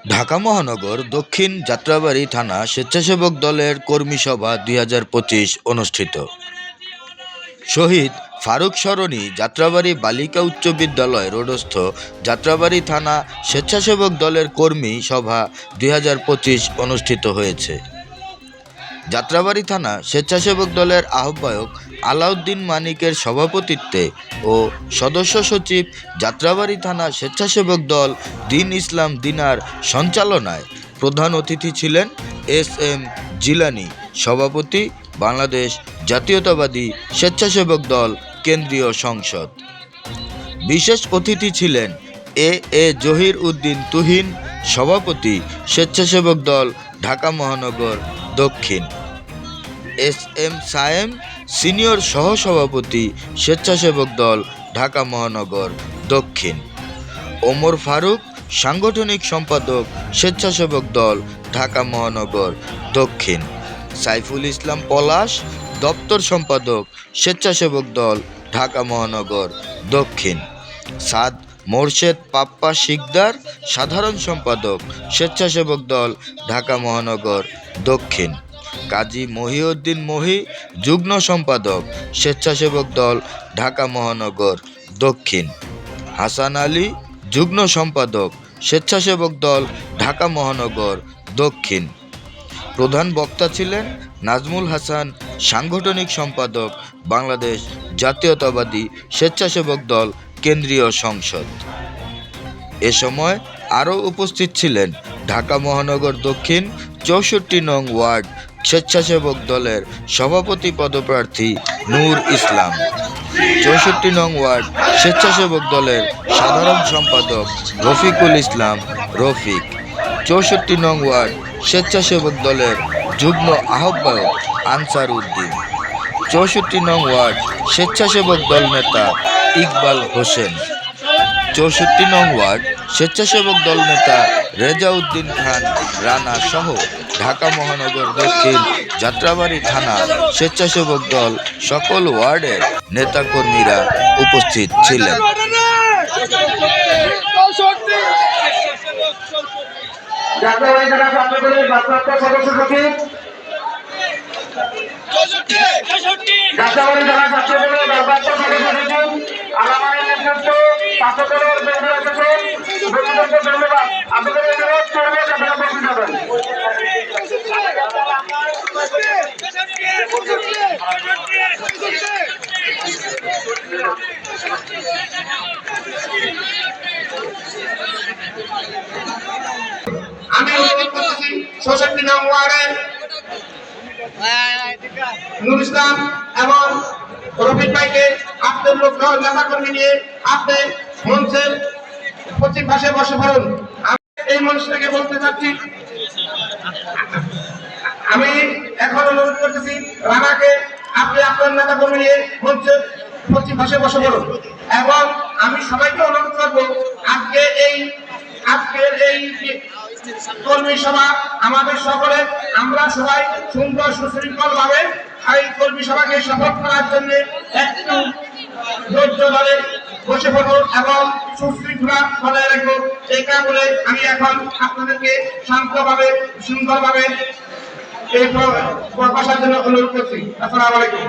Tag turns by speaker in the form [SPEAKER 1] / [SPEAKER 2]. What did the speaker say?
[SPEAKER 1] ঢাকা মহানগর দক্ষিণ যাত্রাবাড়ী থানা স্বেচ্ছাসেবক দলের কর্মী সভা ২০২৫ অনুষ্ঠিত। শহীদ ফারুক সরণি যাত্রাবাড়ী বালিকা উচ্চ বিদ্যালয় রোডস্থ যাত্রাবাড়ী থানা স্বেচ্ছাসেবক দলের কর্মী সভা ২০২৫ অনুষ্ঠিত হয়েছে। যাত্রাবাড়ী থানা স্বেচ্ছাসেবক দলের আহ্বায়ক আলাউদ্দিন মানিকের সভাপতিত্বে ও সদস্য সচিব যাত্রাবাড়ী থানা স্বেচ্ছাসেবক দল দিন ইসলাম দিনার সঞ্চালনায় প্রধান অতিথি ছিলেন এস.এম. জিলানী, সভাপতি, বাংলাদেশ জাতীয়তাবাদী স্বেচ্ছাসেবক দল কেন্দ্রীয় সংসদ। বিশেষ অতিথি ছিলেন এ জহির উদ্দিন তুহিন, সভাপতি, স্বেচ্ছাসেবক দল ঢাকা মহানগর দক্ষিণ, এস.এম. সায়েম, সিনিয়র সহসভাপতি, স্বেচ্ছাসেবক দল ঢাকা মহানগর দক্ষিণ, ওমর ফারুক, সাংগঠনিক সম্পাদক, স্বেচ্ছাসেবক দল ঢাকা মহানগর দক্ষিণ, সাইফুল ইসলাম পলাশ, দপ্তর সম্পাদক, স্বেচ্ছাসেবক দল ঢাকা মহানগর দক্ষিণ, সাদ মোরশেদ পাপ্পা শিকদার, সাধারণ সম্পাদক, স্বেচ্ছাসেবক দল ঢাকা মহানগর দক্ষিণ, কাজী মহিউদ্দিন মহি, যুগ্ম সম্পাদক, স্বেচ্ছাসেবক দল ঢাকা মহানগর দক্ষিণ, হাসান আলী, যুগ্ম সম্পাদক, স্বেচ্ছাসেবক দল ঢাকা মহানগর দক্ষিণ। প্রধান বক্তা ছিলেন নাজমুল হাসান, সাংগঠনিক সম্পাদক, বাংলাদেশ জাতীয়তাবাদী স্বেচ্ছাসেবক দল কেন্দ্রীয় সংসদ। এ সময় আরও উপস্থিত ছিলেন ঢাকা মহানগর দক্ষিণ ৬৪ নং ওয়ার্ড স্বেচ্ছাসেবক দলের সভাপতি পদপ্রার্থী নূর ইসলাম, ৬৪ নং ওয়ার্ড স্বেচ্ছাসেবক দলের সাধারণ সম্পাদক রফিকুল ইসলাম রফিক, ৬৪ নং ওয়ার্ড স্বেচ্ছাসেবক দলের যুগ্ম আহ্বায়ক আনসার উদ্দিন, ৬৪ নং ওয়ার্ড স্বেচ্ছাসেবক দল নেতা ইকবাল হোসেন, ৬৪ নং ওয়ার্ড স্বেচ্ছাসেবক দল নেতা রেজাউদ্দিন খান রানা সহ ঢাকা মহানগর দক্ষিণ যাত্রাবাড়ী থানা স্বেচ্ছাসেবক দল সকল ওয়ার্ডের নেতাকর্মীরা উপস্থিত ছিলেন।
[SPEAKER 2] আমি অনুরোধ করতেছি ৬৬ নং ওয়ার্ডের নূর ইসলাম এবং রফিক ভাইকে আপনার লোক নেতা কর্মী নিয়ে আপনি মঞ্চের পশ্চিম পাশে বসে পড়ুন। আমি এই মঞ্চ থেকে বলতে চাচ্ছি, আমি এখন অনুরোধ করতেছি রানাকে আপনি আপনার নেতা কর্মী নিয়ে মঞ্চের পশ্চিম পাশে বসে পড়ুন। এবং আমি সবাইকে অনুরোধ করবো আজকের এই কর্মী সভা আমাদের সকলে আমরা সবাই সুন্দর সুশৃঙ্খল ভাবে এই কর্মী সভাকে সফল করার জন্য একটু ধৈর্য ধরে বসে পড়বো এবং সুশৃঙ্খলা বজায় রাখবো। এই কারণে আমি এখন আপনাদেরকে শান্তভাবে সুন্দরভাবে এই বসার জন্য অনুরোধ করছি। আসসালামু আলাইকুম।